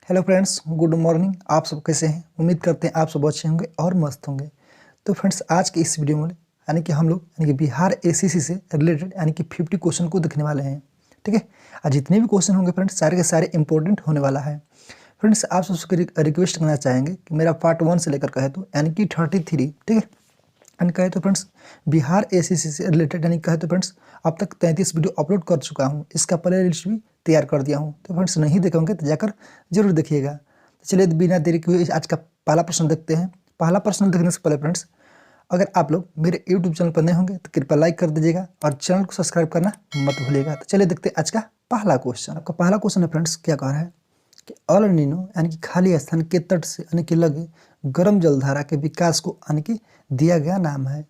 Hello friends, good morning. आप सब कैसे हैं? उम्मीद करते हैं आप सब अच्छे होंगे और मस्त होंगे। तो फ्रेंड्स, आज के इस वीडियो में यानी कि हम लोग यानी कि बिहार एसीसी से रिलेटेड यानी कि 50 क्वेश्चन को देखने वाले हैं। ठीक है, आज जितने भी क्वेश्चन होंगे फ्रेंड्स, सारे के सारे इंपॉर्टेंट होने वाला है। फ्रेंड्स, आप सबसे रिक्वेस्ट करना चाहेंगे कि मेरा पार्ट 1 से लेकर कहे तो यानी कि 33, ठीक है, यानी कहे तो फ्रेंड्स बिहार एसीसी से रिलेटेड यानी कहे तो फ्रेंड्स अब तक 33 वीडियो अपलोड कर चुका हूँ। इसका प्ले लिस्ट भी तैयार कर दिया हूँ। तो फ्रेंड्स, नहीं देखे होंगे तो जाकर जरूर देखिएगा। तो चलिए बिना देरी के हुए आज का पहला प्रश्न देखते हैं। पहला प्रश्न देखने से पहले फ्रेंड्स, अगर आप लोग मेरे यूट्यूब चैनल पर नए होंगे तो कृपया लाइक कर दीजिएगा और चैनल को सब्सक्राइब करना मत भूलिएगा। तो चलिए देखते हैं आज का पहला क्वेश्चन। आपका पहला क्वेश्चन है फ्रेंड्स, क्या कह रहा है कि अल नीनो यानी कि खाली स्थान के तट से यानी कि लगे गर्म जलधारा के विकास को यानी कि दिया गया नाम है।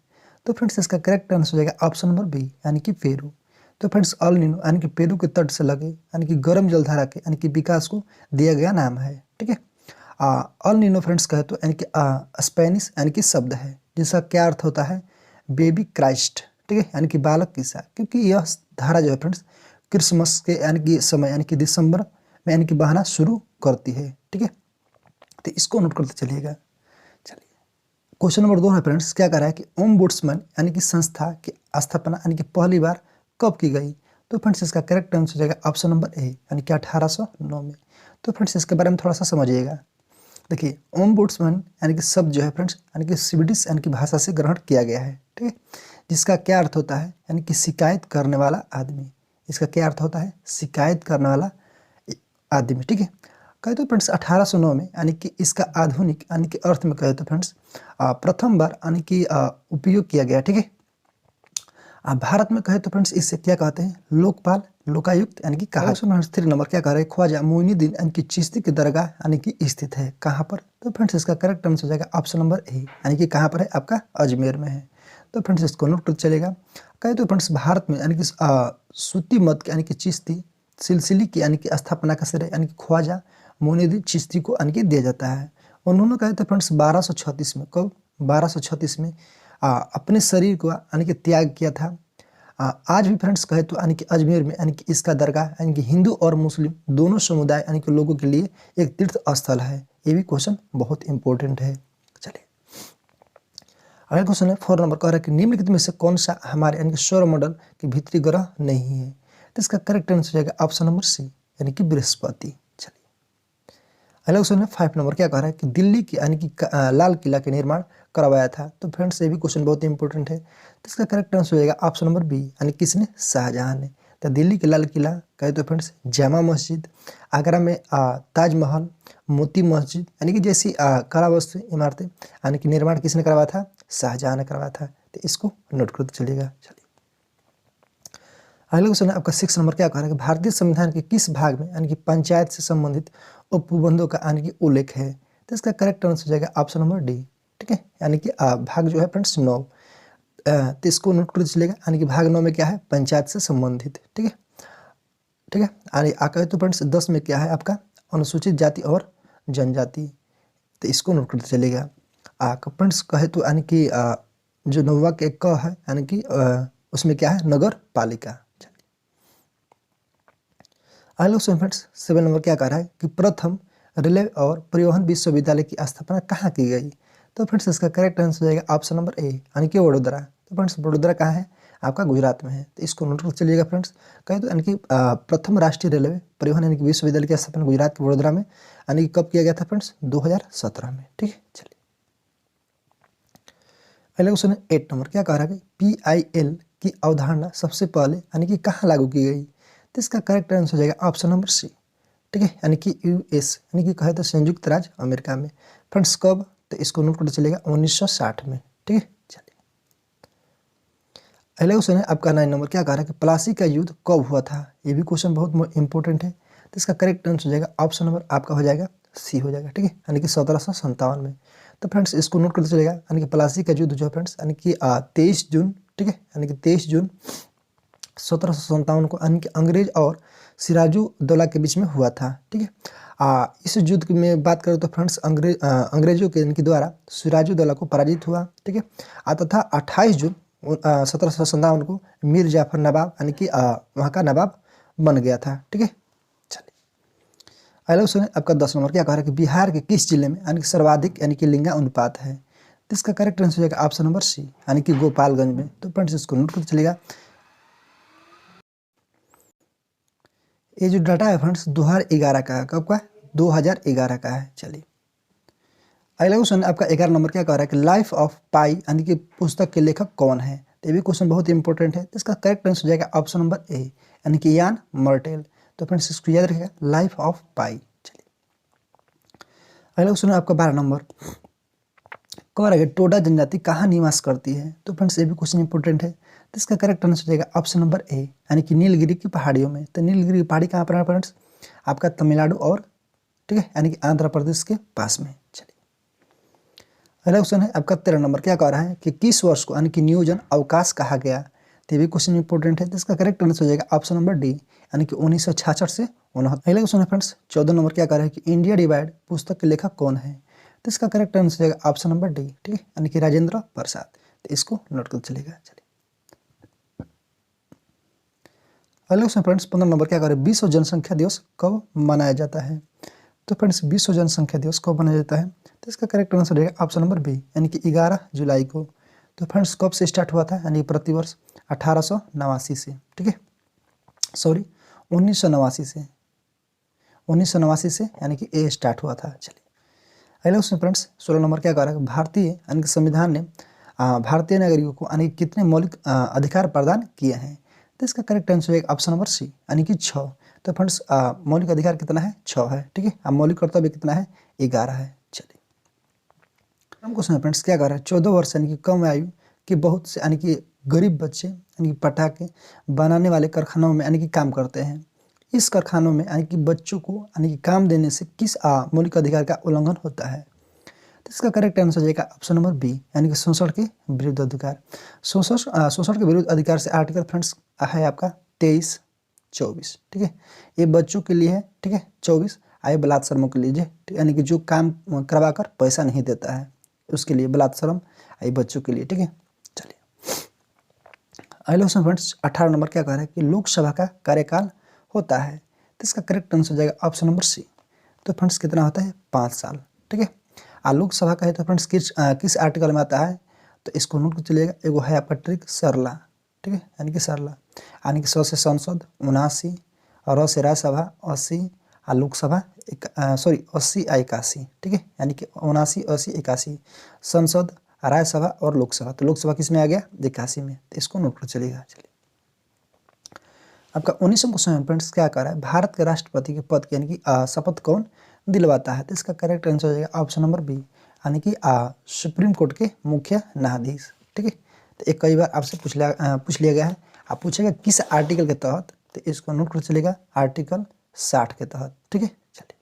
तो फ्रेंड्स, इसका करेक्ट आंसर हो जाएगा ऑप्शन नंबर बी यानी कि पेरू। तो फ्रेंड्स, अल नीनो यानी कि पेरू के तट से लगे यानी कि गर्म जलधारा के यानी कि विकास को दिया गया नाम है। ठीक है, अल नीनो फ्रेंड्स कहे तो यानी कि स्पेनिश यानी कि शब्द है जिसका क्या अर्थ होता है बेबी क्राइस्ट। ठीक है, यानी कि बालक ईसा, क्योंकि यह धारा जो है फ्रेंड्स क्रिसमस के यानी कि समय यानी कि दिसंबर में यानी कि बहना शुरू करती है। ठीक है, तो इसको नोट करते चलिएगा। चलिए, क्वेश्चन नंबर 2 है फ्रेंड्स, क्या कह रहा है कि ओम्बुड्समैन यानी कि संस्था की स्थापना यानी कि पहली बार कब की गई। तो फ्रेंड्स, इसका करेक्ट आंसर हो जाएगा ऑप्शन नंबर ए यानी कि 1809 में। तो फ्रेंड्स, इसके बारे में थोड़ा सा समझिएगा। देखिए, ओम्बुड्समैन यानी कि शब्द जो है फ्रेंड्स यानी कि स्वीडिश यानी कि भाषा से ग्रहण किया गया है। ठीक है, जिसका क्या अर्थ होता है यानी कि शिकायत करने वाला आदमी। इसका क्या अर्थ होता है शिकायत करने वाला आदमी। ठीक है, कहे तो फ्रेंड्स 1809 में यानी कि इसका आधुनिक यानी कि अर्थ में कहे तो फ्रेंड्स प्रथम बार यानी कि उपयोग किया गया। ठीक है, भारत में कहे तो फ्रेंड्स इससे क्या कहते हैं लोकपाल लोकायुक्त यानी कि कहा। 3 नंबर क्या कह रहे हैं ख्वाजा मोइनुद्दीन यानी कि चिश्ती की दरगाह यानी कि स्थित है कहाँ पर। तो फ्रेंड्स, इसका करेक्ट आंसर हो जाएगा ऑप्शन नंबर ए यानी कि कहाँ पर है आपका अजमेर में है। तो फ्रेंड्स, इसको नोट करते चलेगा। कहे तो फ्रेंड्स भारत में यानी कि सूती मत यानी कि चिश्ती सिलसिले की यानी कि स्थापना का श्रेय यानी कि ख्वाजा मोइनुद्दीन चिश्ती को यानी कि दिया जाता है। उन्होंने कहे तो फ्रेंड्स 1236 में, कब 1236 में अपने शरीर को यानी कि त्याग किया था। आज भी फ्रेंड्स कहे तो यानी कि अजमेर में यानी कि इसका दरगाह यानी कि हिंदू और मुस्लिम दोनों समुदाय यानी कि लोगों के लिए एक तीर्थ स्थल है। ये भी क्वेश्चन बहुत इंपॉर्टेंट है। चलिए, अगला क्वेश्चन है 4 नंबर कह रहा है कि निम्नलिखित में से कौन सा हमारे यानी कि सौरमंडल के भीतरी ग्रह नहीं है। तो इसका करेक्ट आंसर हो जाएगा ऑप्शन नंबर सी यानी कि बृहस्पति। अगला क्वेश्चन है 5 नंबर क्या कह रहा है कि दिल्ली की यानी कि लाल किला के निर्माण करवाया था। तो फ्रेंड्स, ये भी क्वेश्चन बहुत इंपॉर्टेंट है। तो इसका करेक्ट आंसर हो जाएगा ऑप्शन नंबर बी यानी किसने शाहजहां ने। तो दिल्ली की लाल किला कहे तो फ्रेंड्स जामा मस्जिद, आगरा में ताजमहल, मोती मस्जिद यानी कि जैसी कला वस्तु इमारतें यानी कि निर्माण किसने करवाया था शाहजहां ने करवाया था। तो इसको नोट करते चलिएगा। चलिए, अगला क्वेश्चन है आपका 6 नंबर क्या कह रहा है कि भारतीय संविधान के किस भाग में यानी कि पंचायत से संबंधित उपबंधों का यानी कि उल्लेख है। तो इसका करेक्ट आंसर हो जाएगा ऑप्शन नंबर डी। ठीक है, यानी कि भाग जो है फ्रेंड्स 9। तो इसको नोट करते चलेगा यानी कि भाग 9 में क्या है पंचायत से संबंधित। ठीक है, ठीक है, आगे तो फ्रेंड्स 10 में क्या है आपका अनुसूचित जाति और जनजाति। तो इसको नोट करते चलेगा। फ्रेंड्स कहे तो यानी कि जो 9वां के क है यानी कि उसमें क्या है नगर पालिका। हेलो फ्रेंड्स 7 नंबर क्या कह रहा है कि प्रथम रेलवे और परिवहन विश्वविद्यालय की स्थापना कहाँ की गई। तो फ्रेंड्स, इसका करेक्ट आंसर हो जाएगा ऑप्शन नंबर ए यानी कि वडोदरा। तो फ्रेंड्स, वडोदरा कहाँ है आपका गुजरात में है। तो इसको नोट कर चलिएगा फ्रेंड्स। कहे तो यानी कि प्रथम राष्ट्रीय रेलवे परिवहन यानी कि विश्वविद्यालय की स्थापना गुजरात के वडोदरा में यानी कि कब किया गया था फ्रेंड्स 2017 में। ठीक है, चलिए, अगला क्वेश्चन है 8 नंबर क्या कह रहा है कि PIL की अवधारणा सबसे पहले यानी कि कहाँ लागू की गई। तो इसका करेक्ट आंसर हो जाएगा ऑप्शन नंबर सी। ठीक है, यानी कि US यानी कि कहे तो संयुक्त राज्य अमेरिका में। फ्रेंड्स, कब तो इसको नोट करते चलेगा 1960 में। ठीक है, चलिए, अगला क्वेश्चन है आपका 9 नंबर क्या कह रहा है कि प्लासी का युद्ध कब हुआ था। ये भी क्वेश्चन बहुत इंपॉर्टेंट है। तो इसका करेक्ट आंसर हो जाएगा ऑप्शन नंबर आपका हो जाएगा सी हो जाएगा। ठीक है, यानी कि 1757 में। तो फ्रेंड्स, इसको नोट करते चलेगा यानी कि प्लासी का युद्ध जो है फ्रेंड्स यानी कि 23 जून। ठीक है, यानी कि 23 जून 1757 को यानी कि अंग्रेज और सिराजुद्दौला के बीच में हुआ था। ठीक है, इस युद्ध में बात करें तो फ्रेंड्स अंग्रेजों के इनके द्वारा सिराजुद्दौला को पराजित हुआ। ठीक है, तथा 28 जून 1757 को मीर जाफर नवाब यानी कि वहाँ का नवाब बन गया था। ठीक है, चलिए, अगला क्वेश्चन है आपका 10 नंबर, क्या कह रहा है कि बिहार के किस जिले में यानी कि सर्वाधिक यानी कि लिंगा अनुपात है? तो इसका करेक्ट आंसर हो जाएगा ऑप्शन नंबर सी, यानी कि गोपालगंज में। तो फ्रेंड्स इसको नोट करते चलेगा। ये जो डाटा है फ्रेंड्स 2011 का है, कब का? 2011 का है। चलिए अगला क्वेश्चन आपका 11 नंबर, क्या कह रहा है कि लाइफ ऑफ पाई यानी कि पुस्तक के लेखक कौन है? तो ये भी क्वेश्चन बहुत इंपॉर्टेंट है। तो इसका करेक्ट आंसर हो जाएगा ऑप्शन नंबर ए, यानी कि यान मार्टेल। तो फ्रेंड्स इसको याद रखिएगा, लाइफ ऑफ पाई। चलिए अगला क्वेश्चन आपका 12 नंबर, कह रहा है टोडा जनजाति कहाँ निवास करती है? तो फ्रेंड्स ये भी क्वेश्चन इंपॉर्टेंट है। तो इसका करेक्ट आंसर हो जाएगा ऑप्शन नंबर ए, यानी कि नीलगिरी की पहाड़ियों में। तो नीलगिरी की पहाड़ी कहाँ पर है फ्रेंड्स? आपका तमिलनाडु और ठीक है यानी कि आंध्र प्रदेश के पास में। चलिए अगला क्वेश्चन है आपका 13 नंबर, क्या कह रहा है कि किस वर्ष को यानी कि न्यूजन अवकाश कहा गया? तो ये भी क्वेश्चन इंपॉर्टेंट है। तो इसका करेक्ट आंसर हो जाएगा ऑप्शन नंबर डी, यानी कि 1966 से 69। अगला क्वेश्चन है फ्रेंड्स 14 नंबर, क्या कह रहा है कि इंडिया डिवाइड पुस्तक के लेखक कौन है? तो इसका करेक्ट आंसर हो जाएगा ऑप्शन नंबर डी, ठीक है यानी कि राजेंद्र प्रसाद। तो इसको नोट कर चलेगा। चलिए अगला क्वेश्चन फ्रेंड्स 15 नंबर, क्या कह रहा है विश्व जनसंख्या दिवस कब मनाया जाता है? तो फ्रेंड्स विश्व जनसंख्या दिवस कब मनाया जाता है? तो इसका करेक्ट आंसर रहेगा ऑप्शन नंबर बी, यानी कि 11 जुलाई को। तो फ्रेंड्स कब से स्टार्ट हुआ था? यानी प्रतिवर्ष 1889 से, ठीक है सॉरी 1989 से, 1989 से यानी कि ए स्टार्ट हुआ था। चलिए अगला क्वेश्चन फ्रेंड्स 16 नंबर, क्या कह रहा है भारतीय यानी कि संविधान ने भारतीय नागरिकों को यानी कितने मौलिक अधिकार प्रदान किए हैं? तो इसका करेक्ट आंसर है ऑप्शन नंबर सी, यानी कि 6। तो फ्रेंड्स मौलिक अधिकार कितना है? 6 है, ठीक है। अब मौलिक कर्तव्य कितना है? 11 है। चलिए हम क्वेश्चन फ्रेंड्स, क्या कर रहा है 14 वर्ष यानी कि कम आयु के बहुत से यानी कि गरीब बच्चे यानी कि पटाखे बनाने वाले कारखानों में यानी कि काम करते हैं। इस कारखानों में यानी कि बच्चों को यानी कि काम देने से किस मौलिक अधिकार का उल्लंघन होता है? तो इसका करेक्ट आंसर हो जाएगा ऑप्शन नंबर बी, यानी कि शोषण के विरुद्ध अधिकार। शोषण के विरुद्ध अधिकार से आर्टिकल फ्रेंड्स है आपका 23-24, ठीक है। ये बच्चों के लिए है, ठीक है। 24 आए बलात्श्रमों के लिए, यानी कि जो काम करवा कर पैसा नहीं देता है उसके लिए बलात्श्रम आए बच्चों के लिए, ठीक है। चलिए अगले क्वेश्चन फ्रेंड्स 18 नंबर, क्या कह रहा है कि लोकसभा का कार्यकाल होता है? तो इसका करेक्ट आंसर हो जाएगा ऑप्शन नंबर सी। तो फ्रेंड्स कितना होता है? 5 साल, ठीक है। लोकसभा का है तो फ्रेंड्स किस आर्टिकल में आता है? तो इसको नोट कर चलिएगा। एगो है आपका ट्रिक सरला, ठीक है यानी कि सरला, यानी कि 100 से संसद 79, और र से राज्यसभा 80, और लोकसभा 80 आ 81, ठीक है यानी कि 79, 80, 81 संसद, राज्यसभा और लोकसभा। तो लोकसभा किस में आ गया? 81 में। तो इसको नोट कर चलेगा। चलिए आपका 19वां क्वेश्चन फ्रेंड्स, क्या कर रहा है भारत के राष्ट्रपति के पद की यानी कि शपथ कौन दिलवाता है? तो इसका करेक्ट आंसर हो जाएगा ऑप्शन नंबर बी, यानी कि सुप्रीम कोर्ट के मुख्य न्यायाधीश, ठीक है। तो एक कई बार आपसे पूछ लिया गया है, आप पूछेगा किस आर्टिकल के तहत? तो इसको नोट कर चलेगा, आर्टिकल 60 के तहत, ठीक है। चलिए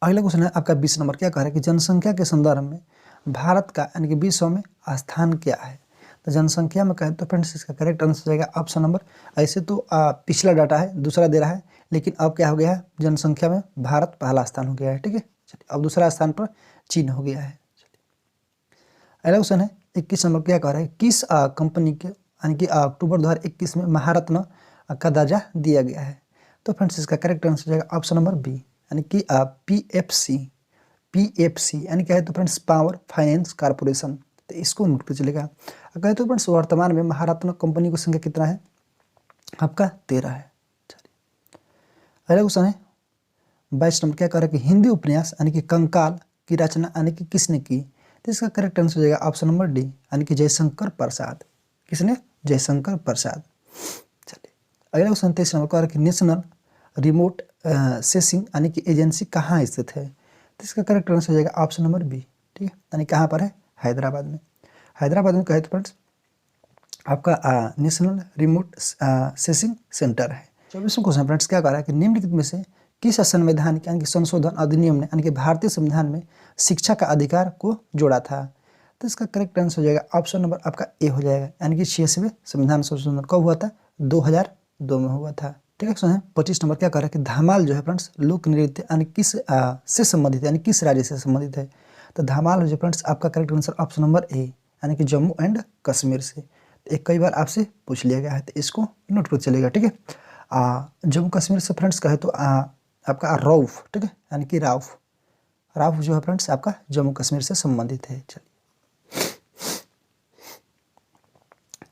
अगला क्वेश्चन है आपका 20 नंबर, क्या कह रहा है कि जनसंख्या के संदर्भ में भारत का यानी कि विश्व में स्थान क्या है? तो जनसंख्या में कहें तो फ्रेंड्स इसका करेक्ट आंसर जाएगा ऑप्शन नंबर, ऐसे तो पिछला डाटा है दूसरा दे रहा है, लेकिन अब क्या हो गया है? जनसंख्या में भारत पहला स्थान हो गया है, ठीक है। चलिए अब दूसरा स्थान पर चीन हो गया है। अगला क्वेश्चन है 21 नंबर, क्या कह रहा है किस कंपनी के यानी कि अक्टूबर 2021 में महारत्न का दर्जा दिया गया है? तो फ्रेंड्स इसका करेक्ट आंसर जाएगा ऑप्शन नंबर बी, यानी कि PFC यानी क्या है? तो फ्रेंड्स पावर फाइनेंस कॉर्पोरेशन। तो इसको नोट कर चलेगा। अगर तो फ्रेंड्स वर्तमान में महारत्न कंपनी की संख्या कितना है? आपका 13 है। चलिए अगला क्वेश्चन है 22 नंबर, क्या कह रहा है कि हिंदी उपन्यास यानी कि कंकाल की रचना यानी कि किसने की? तो इसका करेक्ट आंसर हो जाएगा ऑप्शन नंबर डी, यानी कि जयशंकर प्रसाद। किसने? जयशंकर प्रसाद। चलिए अगला क्वेश्चन 23 नंबर, कह रहा है कि नेशनल रिमोट सेंसिंग यानी कि एजेंसी कहाँ स्थित है? तो इसका करेक्ट आंसर हो जाएगा ऑप्शन नंबर बी, ठीक है यानी कहाँ पर है? हैदराबाद में। हैदराबाद में कहे तो फ्रेंड्स आपका नेशनल रिमोट सेंसिंग सेंटर है। 24वां क्वेश्चन फ्रेंड्स, क्या कह रहा है कि निम्नलिखित में से किस संवैधानिक यानी कि संशोधन अधिनियम ने यानी कि भारतीय संविधान में शिक्षा का अधिकार को जोड़ा था? तो इसका करेक्ट आंसर हो जाएगा ऑप्शन नंबर आपका ए हो जाएगा, यानी कि 86वें संविधान संशोधन कब हुआ था? 2002 में हुआ था, ठीक है। क्वेश्चन है 25 नंबर, क्या कह रहा है कि धमाल जो है फ्रेंड्स लोक नृत्य यानी किस से संबंधित है, यानी किस राज्य से संबंधित है? तो धमाल जो फ्रेंड्स आपका correct answer option number A, यानी कि जम्मू एंड कश्मीर से। एक कई बार आपसे पूछ लिया गया है, तो इसको नोट कर चलेगा, ठीक है। जम्मू कश्मीर से फ्रेंड्स कहे तो आपका रऊफ, ठीक है, यानी कि राउफ जो है फ्रेंड्स आपका जम्मू कश्मीर से संबंधित है। चलिए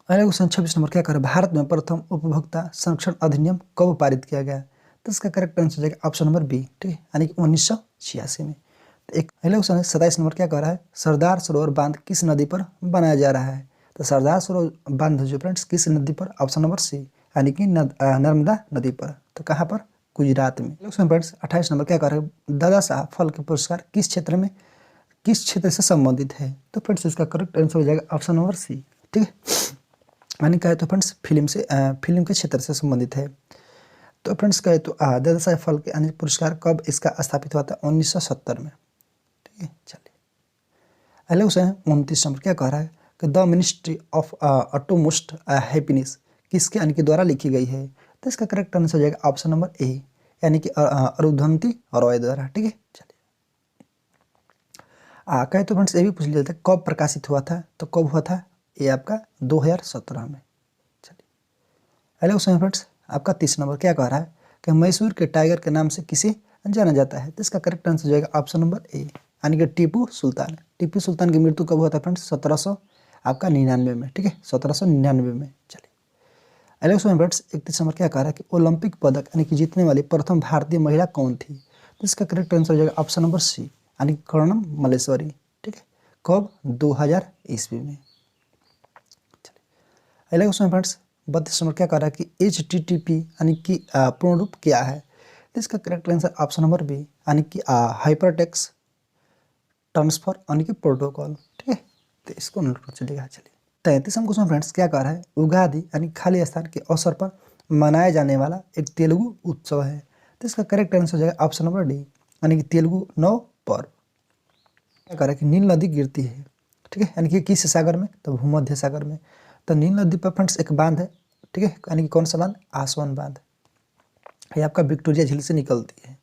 अगला क्वेश्चन 26 नंबर क्या करें, भारत में प्रथम उपभोक्ता संरक्षण अधिनियम कब पारित किया गया? तो इसका करेक्ट आंसर हो जाएगा ऑप्शन नंबर बी, ठीक है, यानी कि 1986 में। तो एक अगला क्वेश्चन है 27 नंबर क्या कह रहा है, सरदार सरोवर बांध किस नदी पर बनाया जा रहा है? तो सरदार सरोवर बांध जो फ्रेंड्स किस नदी पर? ऑप्शन नंबर सी, यानी कि नर्मदा नदी पर। तो कहाँ पर? गुजरात में। फ्रेंड्स 28 नंबर क्या कह रहा है, दादा साहब फाल्के पुरस्कार किस क्षेत्र से संबंधित है? तो फ्रेंड्स इसका करेक्ट आंसर हो जाएगा ऑप्शन नंबर सी, ठीक है, यानी कहे तो फ्रेंड्स फिल्म के क्षेत्र से संबंधित है। तो फ्रेंड्स कहे तो दादा साहब फाल्के पुरस्कार कब इसका स्थापित हुआ था? 1970 में, ठीक है। चलिए अगले क्वेश्चन 29 नंबर क्या कह रहा है कि द मिनिस्ट्री ऑफ अटोमोस्ट हैप्पीनेस किसके यानी कि द्वारा लिखी गई है? तो इसका करेक्ट आंसर हो जाएगा ऑप्शन नंबर ए, यानी कि अरुंधति रॉय द्वारा, ठीक है। चलिए कहे तो फ्रेंड्स ये भी पूछ लिया था कब प्रकाशित हुआ था? तो कब हुआ था? ये आपका 2017 में। चलिए अगले क्वेश्चन फ्रेंड्स आपका 30 नंबर क्या कह रहा है कि मैसूर के टाइगर के नाम से किसे जाना जाता है? तो इसका करेक्ट आंसर हो जाएगा ऑप्शन नंबर ए, यानी कि टीपू सुल्तान। टीपू सुल्तान की मृत्यु कब हुआ था फ्रेंड्स? 1799 में, ठीक है, 1799 में। चलिए अगले क्वेश्चन फ्रेंड्स 31 नंबर क्या कह रहा है कि ओलंपिक पदक यानी कि जीतने वाली प्रथम भारतीय महिला कौन थी? तो इसका करेक्ट आंसर हो जाएगा ऑप्शन नंबर सी, यानी कर्णम मल्लेश्वरी, ठीक है, कब? 2000 ईस्वी में। अगला क्वेश्चन फ्रेंड्स 32 नंबर क्या कह रहा है कि HTTP यानी कि पूर्ण रूप क्या है? तो इसका correct answer option number B, यानी कि हाइपरटेक्स्ट ट्रांसफर यानी कि प्रोटोकॉल, ठीक है। तो इसको नोट कर चलिएगा। चलिए 33वां क्वेश्चन फ्रेंड्स क्या कह रहा है, उगादि यानी खाली स्थान के अवसर पर मनाया जाने वाला एक तेलुगु उत्सव है। तो इसका करेक्ट आंसर हो जाएगा ऑप्शन नंबर डी, यानी कि तेलुगु नव पर्व। क्या कह रहा है कि नील नदी गिरती है, ठीक है, यानी कि किस सागर में? तो भूमध्य सागर में। तो नील नदी पर फ्रेंड्स एक बांध है, ठीक है, यानी कि कौन सा बांध? आसवन बांध, ये आपका विक्टोरिया झील से निकलती है।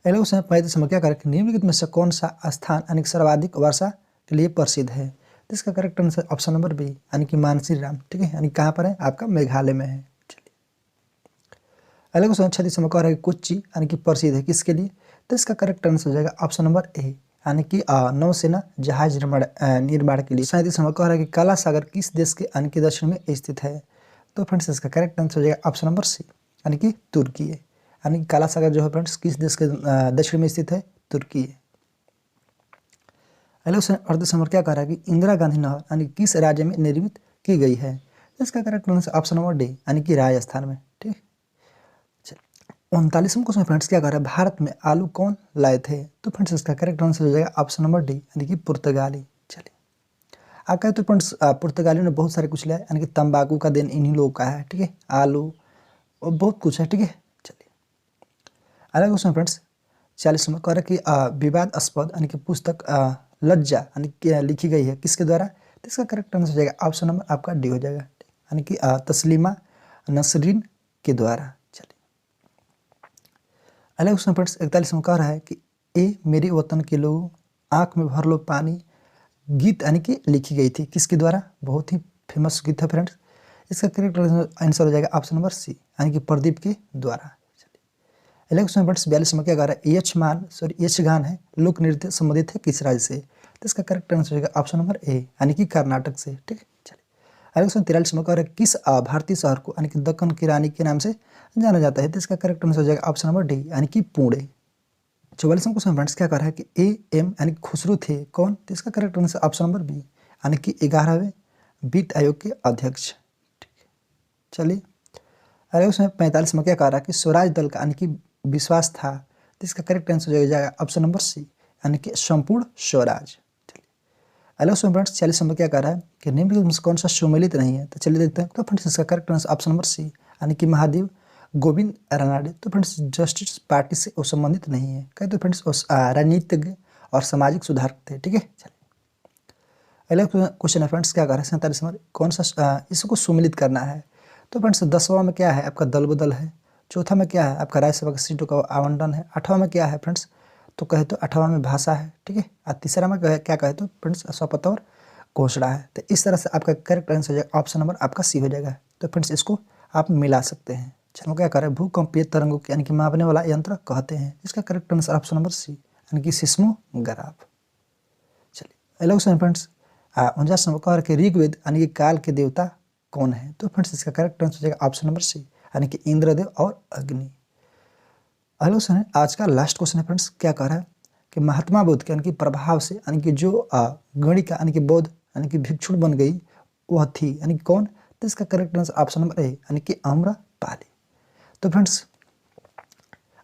अगला क्वेश्चन 35 नंबर क्या करें कि निम्नलिखित में से कौन सा स्थान यानी सर्वाधिक वर्षा के लिए प्रसिद्ध है? तो इसका correct answer option number B, यानी कि मानसीराम, ठीक है, यानी कहाँ पर है? आपका मेघालय में है। चलिए अगला क्वेश्चन 36 नंबर कह रहा है कि कोच्चि यानी कि प्रसिद्ध है किसके लिए? तो इसका करेक्ट आंसर हो जाएगा ऑप्शन नंबर ए, यानी कि नौसेना जहाज निर्माण के लिए। 37 नंबर कह रहा है कि काला सागर किस देश के यानी कि दक्षिण में स्थित है? तो फ्रेंड्स इसका करेक्ट आंसर हो जाएगा ऑप्शन नंबर सी, यानी कि तुर्की है, यानी कि काला सागर जो है फ्रेंड्स किस देश के दक्षिण में स्थित है? तुर्की है। अगला क्वेश्चन 38 नंबर क्या कह रहा है कि इंदिरा गांधी नहर यानी किस राज्य में निर्मित की गई है? तो इसका correct answer option number D, यानी कि राजस्थान में, ठीक। 39वां क्वेश्चन फ्रेंड्स क्या कह रहा है, भारत में आलू कौन लाए थे? तो फ्रेंड्स इसका करेक्ट आंसर हो जाएगा ऑप्शन नंबर डी, यानी कि पुर्तगाली। चलिए आप कहते तो फ्रेंड्स पुर्तगालियों ने बहुत सारे कुछ लाए, यानी कि तंबाकू का दिन इन्हीं लोगों का है, ठीक है, आलू और बहुत कुछ है, ठीक है। चलिए अगला क्वेश्चन फ्रेंड्स 40 नंबर कह रहा है कि विवादास्पद यानी कि पुस्तक लज्जा यानी कि लिखी गई है किसके द्वारा? तो इसका करेक्ट आंसर हो जाएगा ऑप्शन नंबर आपका डी हो जाएगा, यानी कि तस्लीमा नसरीन के द्वारा। चलिए अगला क्वेश्चन फ्रेंड्स 41 में कह रहा है कि ए मेरे वतन के लोगों आँख में भर लो पानी गीत यानी कि लिखी गई थी किसके द्वारा? बहुत ही फेमस गीत है फ्रेंड्स। इसका करेक्ट आंसर हो जाएगा ऑप्शन नंबर सी, यानी कि प्रदीप के द्वारा। अगला क्वेश्चन फ्रेंड्स 42 में क्या कह रहा है, यक्षगान है लोक नृत्य संबंधित है किस राज्य से? तो इसका करेक्ट आंसर हो जाएगा ऑप्शन नंबर ए, यानी कि कर्नाटक से, ठीक है। चलिए अगला क्वेश्चन 43 में कह रहा है किस भारतीय शहर को यानी कि दक्कन की रानी के नाम से जाना जाता है? तो इसका करेक्ट आंसर हो जाएगा ऑप्शन नंबर डी, यानी कि पुणे। 44वां क्वेश्चन फ्रेंड्स क्या कह रहा है कि एम यानी खुसरो थे कौन? तो इसका correct answer option number B, यानी कि 11वें वित्त आयोग के अध्यक्ष, ठीक है। चलिए अगले क्वेश्चन 45 में क्या कह रहा है कि स्वराज दल का यानी कि विश्वास था? तो इसका करेक्ट आंसर हो जाएगा ऑप्शन नंबर सी, यानी कि संपूर्ण स्वराज। चलिए अगला क्वेश्चन फ्रेंड्स 46 नंबर क्या कह रहा है कि निम्नलिखित में से कौन सा सुमेलित नहीं है? तो चलिए देखते हैं। तो फ्रेंड्स इसका correct answer option number C, यानी कि महादेव गोविंद रानाडे। तो फ्रेंड्स जस्टिस पार्टी से वो संबंधित नहीं है, कहते तो फ्रेंड्स राजनीतिज्ञ और सामाजिक सुधारक थे, ठीक है। चलिए अगला क्वेश्चन है फ्रेंड्स क्या कह रहा है 47 नंबर कौन सा इसको सुमेलित करना है? तो फ्रेंड्स 10वां में क्या है आपका दल बदल है, चौथा में क्या है आपका राज्यसभा की सीटों का आवंटन है, 8वां में क्या है फ्रेंड्स तो कहे तो 8वां में भाषा है, ठीक है, और तीसरा में क्या कहे तो फ्रेंड्स शपथ और घोषणा है। तो इस तरह से आपका करेक्ट आंसर हो जाएगा ऑप्शन नंबर आपका सी हो जाएगा। तो फ्रेंड्स इसको आप मिला सकते हैं। चलो क्या करें, भूकंपीय तरंगों के यानी कि मापने वाला यंत्र कहते हैं। इसका correct answer option number C यानी कि सिस्मोग्राफ। चलिए अगला क्वेश्चन फ्रेंड्स, 49 नंबर का कि ऋग्वेद यानी कि काल के देवता कौन है? तो फ्रेंड्स इसका करेक्ट आंसर हो जाएगा ऑप्शन नंबर सी यानी कि इंद्रदेव और अग्नि। अगला क्वेश्चन है, आज का लास्ट क्वेश्चन है फ्रेंड्स, क्या कह रहा है कि महात्मा बुद्ध के यानी कि प्रभाव से यानी कि जो गणिका यानी कि बौद्ध यानी कि भिक्षुण बन गई वह थी यानी कि कौन? तो इसका correct answer option number A यानी कि आम्रपाली। तो फ्रेंड्स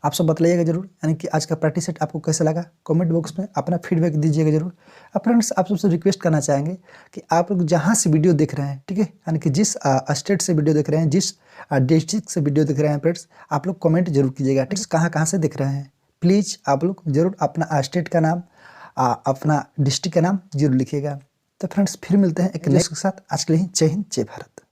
आप सब बतलाइएगा जरूर यानी कि आज का प्रैक्टिस सेट आपको कैसा लगा, कमेंट बॉक्स में अपना फीडबैक दीजिएगा जरूर। अब फ्रेंड्स आप सबसे रिक्वेस्ट करना चाहेंगे कि आप लोग जहाँ से वीडियो देख रहे हैं, ठीक है, यानी कि जिस स्टेट से वीडियो देख रहे हैं, जिस डिस्ट्रिक्ट से वीडियो देख रहे हैं फ्रेंड्स, आप लोग कमेंट जरूर कीजिएगा, ठीक है, कहाँ कहाँ से देख रहे हैं। प्लीज़ आप लोग जरूर अपना स्टेट का नाम अपना डिस्ट्रिक्ट का नाम जरूर लिखिएगा। तो फ्रेंड्स फिर मिलते हैं एक नेक्स्ट के साथ। आज के लिए जय हिंद जय भारत।